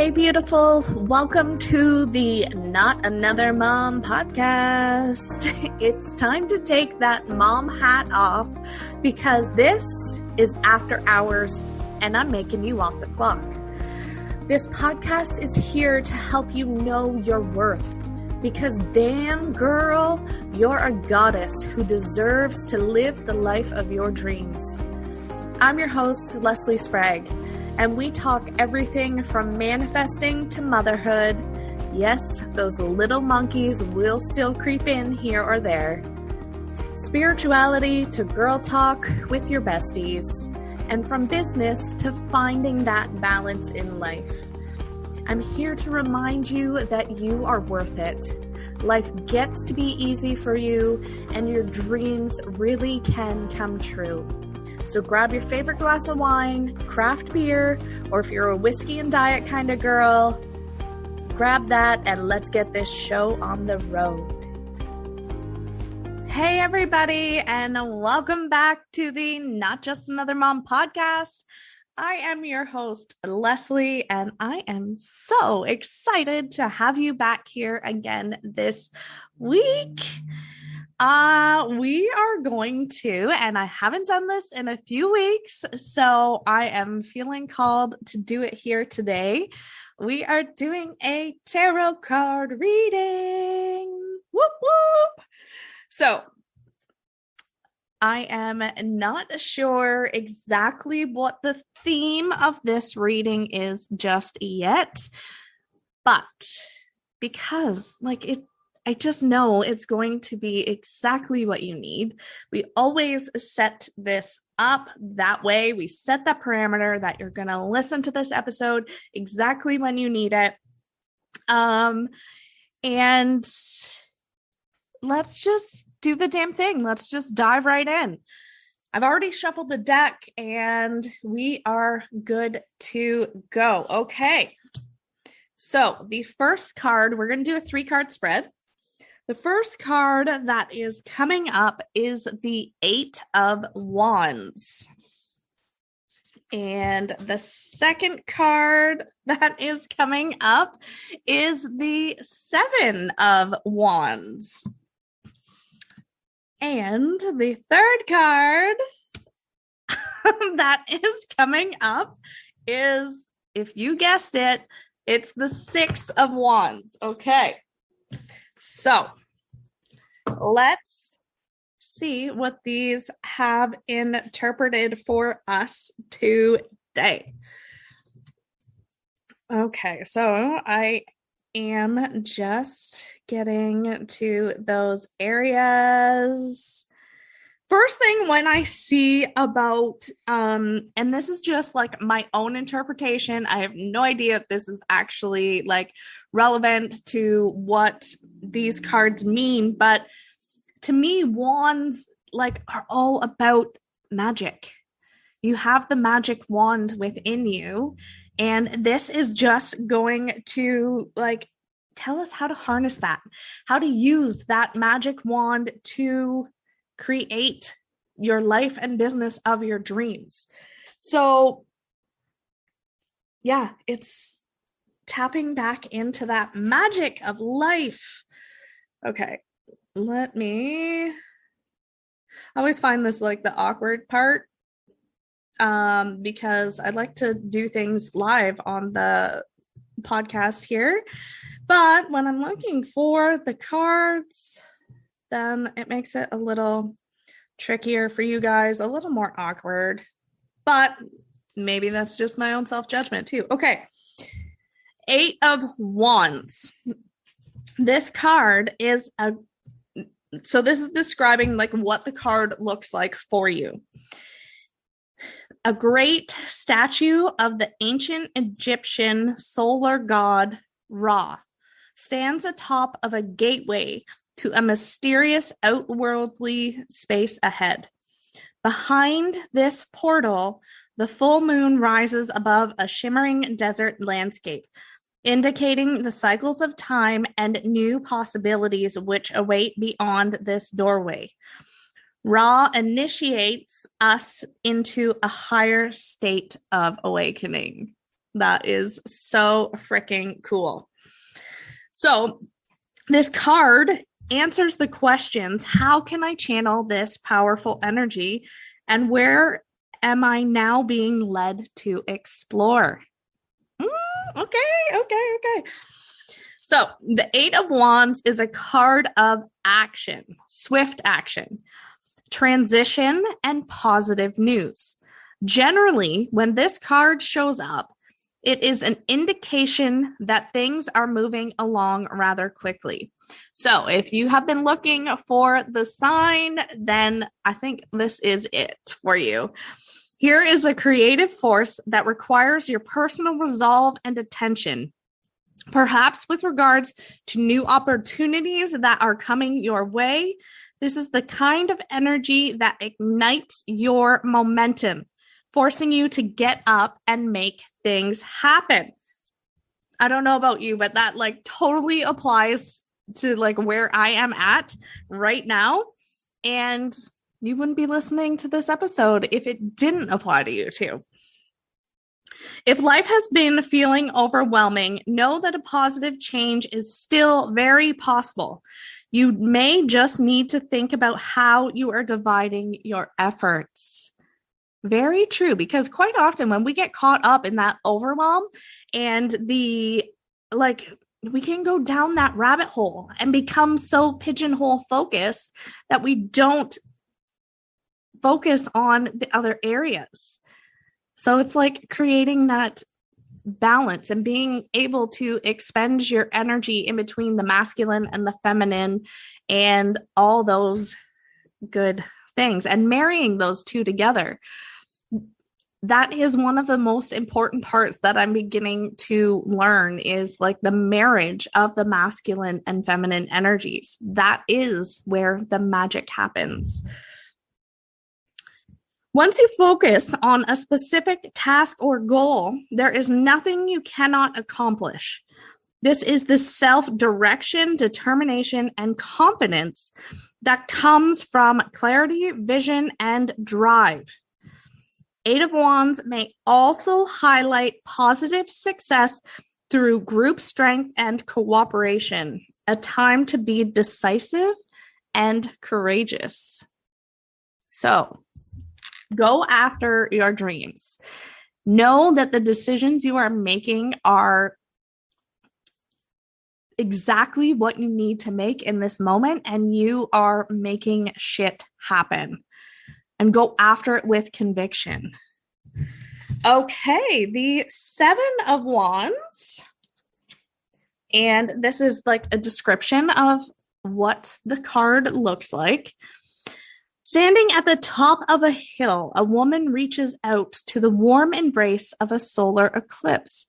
Hey, beautiful. Welcome to the Not Another Mom podcast. It's time to take that mom hat off because this is after hours and I'm making you off the clock. This podcast is here to help you know your worth because damn girl, you're a goddess who deserves to live the life of your dreams. I'm your host, Leslie Sprague, and we talk everything from manifesting to motherhood. Yes, those little monkeys will still creep in here or there. Spirituality to girl talk with your besties, and from business to finding that balance in life. I'm here to remind you that you are worth it. Life gets to be easy for you, and your dreams really can come true. So grab your favorite glass of wine, craft beer, or if you're a whiskey and diet kind of girl, grab that and let's get this show on the road. Hey everybody, and welcome back to the Not Just Another Mom podcast. I am your host, Leslie, and I am so excited to have you back here again this week. We are going to, and I haven't done this in a few weeks, so I am feeling called to do it here today. We are doing a tarot card reading. Whoop, whoop. So I am not sure exactly what the theme of this reading is just yet, but because I just know it's going to be exactly what you need. We always set this up that way. We set that parameter that you're going to listen to this episode exactly when you need it. And let's just do the damn thing. Let's just dive right in. I've already shuffled the deck and we are good to go. Okay. So the first card, we're going to do a 3-card spread. The first card that is coming up is the 8 of Wands. And the second card that is coming up is the 7 of Wands. And the third card that is coming up is, if you guessed it, it's the 6 of Wands. Okay. So let's see what these have interpreted for us today. Okay, so I am just getting to those areas. First thing when I see about, and this is just like my own interpretation, I have no idea if this is actually like relevant to what these cards mean, but to me, wands are all about magic. You have the magic wand within you, and this is just going to tell us how to harness that, how to use that magic wand to create your life and business of your dreams. So yeah, it's tapping back into that magic of life. Okay, I always find this the awkward part because I like to do things live on the podcast here, but when I'm looking for the cards, then it makes it a little trickier for you guys, a little more awkward, but maybe that's just my own self-judgment too. Okay. 8 of Wands. This card is this is describing what the card looks like for you. A great statue of the ancient Egyptian solar god Ra stands atop of a gateway to a mysterious outworldly space ahead. Behind this portal, the full moon rises above a shimmering desert landscape, indicating the cycles of time and new possibilities which await beyond this doorway. Ra initiates us into a higher state of awakening. That is so freaking cool. So this card answers the questions, how can I channel this powerful energy? And where am I now being led to explore? Okay. So the Eight of Wands is a card of action, swift action, transition, and positive news. Generally, when this card shows up, it is an indication that things are moving along rather quickly. So if you have been looking for the sign, then I think this is it for you. Here is a creative force that requires your personal resolve and attention, perhaps with regards to new opportunities that are coming your way. This is the kind of energy that ignites your momentum, forcing you to get up and make things happen. I don't know about you, but that like totally applies to like where I am at right now. And you wouldn't be listening to this episode if it didn't apply to you too. If life has been feeling overwhelming, know that a positive change is still very possible. You may just need to think about how you are dividing your efforts. Very true, because quite often when we get caught up in that overwhelm and we can go down that rabbit hole and become so pigeonhole focused that we don't focus on the other areas. So it's like creating that balance and being able to expend your energy in between the masculine and the feminine and all those good things and marrying those two together. That is one of the most important parts that I'm beginning to learn is like the marriage of the masculine and feminine energies. That is where the magic happens. Once you focus on a specific task or goal, there is nothing you cannot accomplish. This is the self-direction, determination, and confidence that comes from clarity, vision, and drive. Eight of Wands may also highlight positive success through group strength and cooperation, a time to be decisive and courageous. So, go after your dreams. Know that the decisions you are making are exactly what you need to make in this moment, and you are making shit happen. And go after it with conviction. Okay, the Seven of Wands. And this is like a description of what the card looks like. Standing at the top of a hill, a woman reaches out to the warm embrace of a solar eclipse,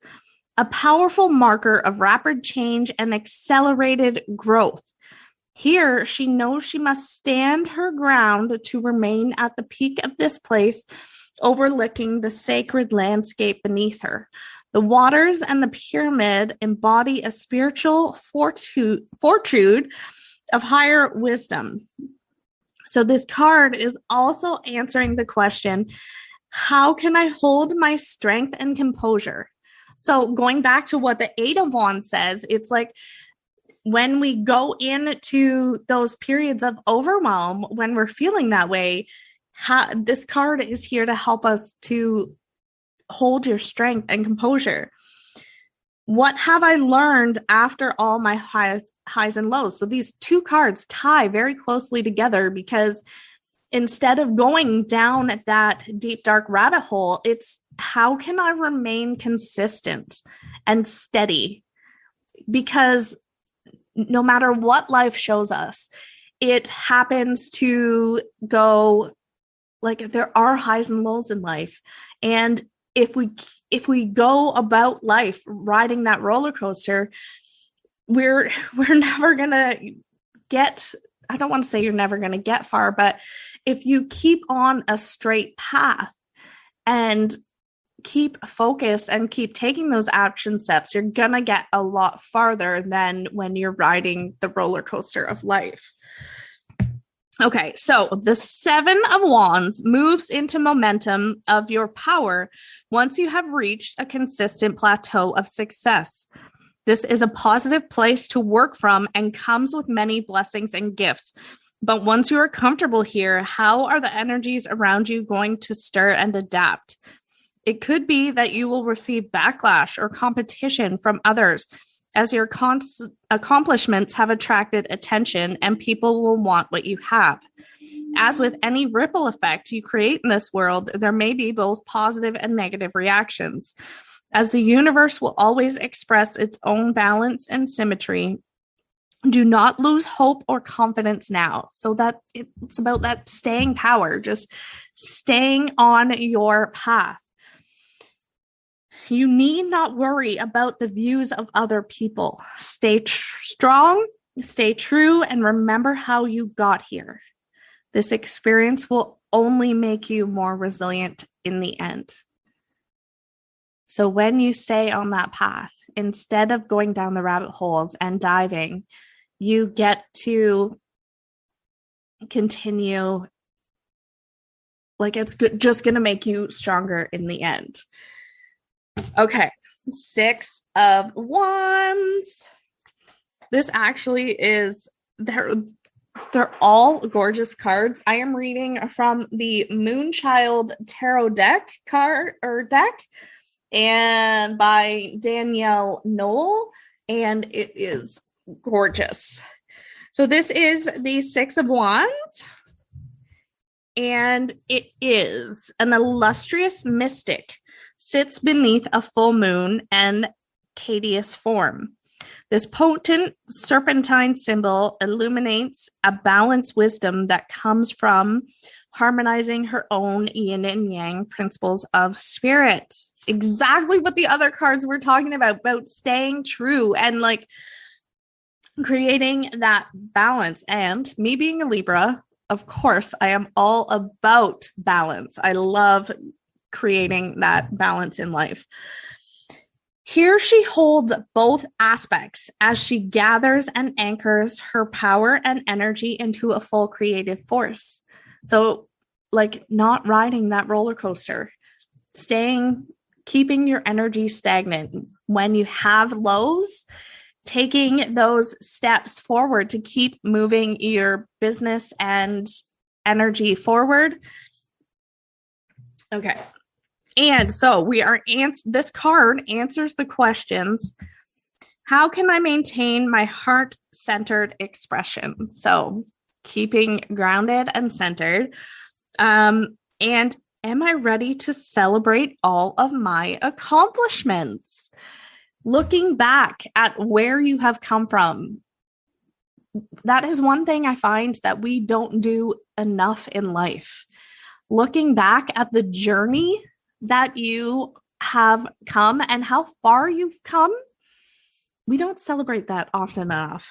a powerful marker of rapid change and accelerated growth. Here, she knows she must stand her ground to remain at the peak of this place, overlooking the sacred landscape beneath her. The waters and the pyramid embody a spiritual fortitude of higher wisdom. So this card is also answering the question, how can I hold my strength and composure? So going back to what the Eight of Wands says, it's like, when we go into those periods of overwhelm, when we're feeling that way, this card is here to help us to hold your strength and composure. What have I learned after all my highs and lows? So these two cards tie very closely together because instead of going down that deep, dark rabbit hole, it's how can I remain consistent and steady? Because no matter what life shows us, it happens to go like there are highs and lows in life. And if we go about life riding that roller coaster, we're never going to get, I don't want to say you're never going to get far, but if you keep on a straight path and keep focused and keep taking those action steps, you're gonna get a lot farther than when you're riding the roller coaster of life. Okay, so the Seven of Wands moves into momentum of your power once you have reached a consistent plateau of success. This is a positive place to work from and comes with many blessings and gifts. But once you are comfortable here, how are the energies around you going to stir and adapt? It could be that you will receive backlash or competition from others, as your accomplishments have attracted attention and people will want what you have. As with any ripple effect you create in this world, there may be both positive and negative reactions. As the universe will always express its own balance and symmetry, do not lose hope or confidence now. So that it's about that staying power, just staying on your path. You need not worry about the views of other people. Stay strong, stay true, and remember how you got here. This experience will only make you more resilient in the end. So when you stay on that path, instead of going down the rabbit holes and diving, you get to continue. Like it's just going to make you stronger in the end. Okay, Six of Wands. This actually is, they're all gorgeous cards. I am reading from the Moonchild Tarot deck and by Danielle Knoll, and it is gorgeous. So this is the Six of Wands, and it is an illustrious mystic sits beneath a full moon and caduceus form. This potent serpentine symbol illuminates a balanced wisdom that comes from harmonizing her own yin and yang principles of spirit. Exactly what the other cards were talking about staying true and like creating that balance. And me being a Libra, of course, I am all about balance. I love creating that balance in life. Here she holds both aspects as she gathers and anchors her power and energy into a full creative force. So like not riding that roller coaster, keeping your energy stagnant when you have lows, taking those steps forward to keep moving your business and energy forward. Okay. And so this card answers the questions. How can I maintain my heart-centered expression? So keeping grounded and centered. And am I ready to celebrate all of my accomplishments? Looking back at where you have come from, that is one thing I find that we don't do enough in life. Looking back at the journey that you have come and how far you've come, we don't celebrate that often enough.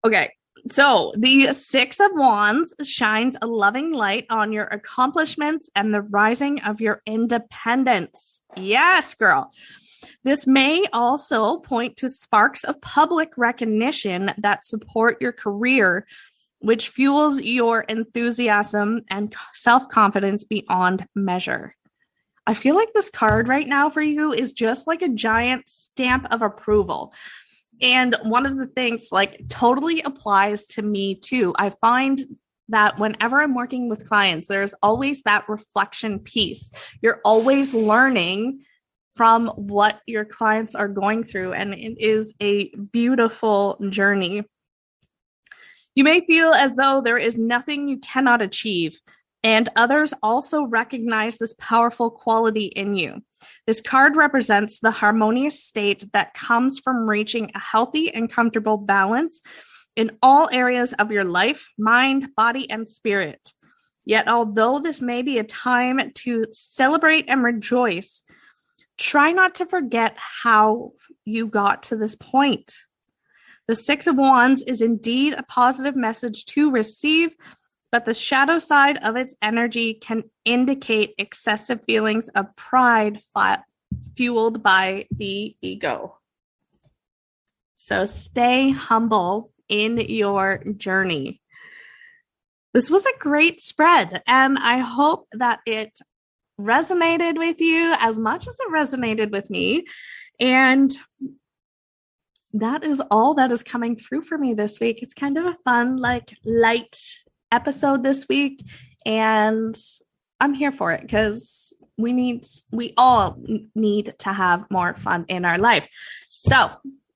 Okay, so the Six of Wands shines a loving light on your accomplishments and the rising of your independence. Yes, girl. This may also point to sparks of public recognition that support your career, which fuels your enthusiasm and self-confidence beyond measure. I feel like this card right now for you is just like a giant stamp of approval. And one of the things like totally applies to me too. I find that whenever I'm working with clients, there's always that reflection piece. You're always learning from what your clients are going through, and it is a beautiful journey. You may feel as though there is nothing you cannot achieve, and others also recognize this powerful quality in you. This card represents the harmonious state that comes from reaching a healthy and comfortable balance in all areas of your life, mind, body, and spirit. Yet, although this may be a time to celebrate and rejoice, try not to forget how you got to this point. The Six of Wands is indeed a positive message to receive, but the shadow side of its energy can indicate excessive feelings of pride fueled by the ego. So stay humble in your journey. This was a great spread, and I hope that it resonated with you as much as it resonated with me. And that is all that is coming through for me this week. It's kind of a fun, light episode this week, and I'm here for it because we all need to have more fun in our life. So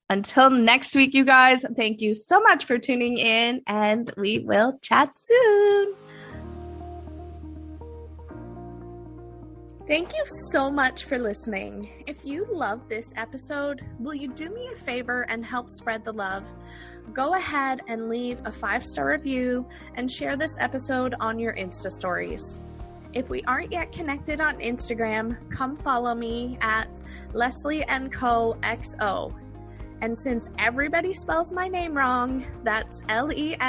until next week, you guys, thank you so much for tuning in, and we will chat soon. Thank you so much for listening. If you love this episode, will you do me a favor and help spread the love? Go ahead and leave a 5-star review and share this episode on your Insta stories. If we aren't yet connected on Instagram, come follow me at Leslie & Co XO. And since everybody spells my name wrong, that's Lesley &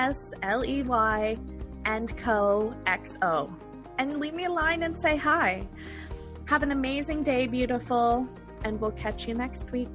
Co XO. And leave me a line and say hi. Have an amazing day, beautiful, and we'll catch you next week.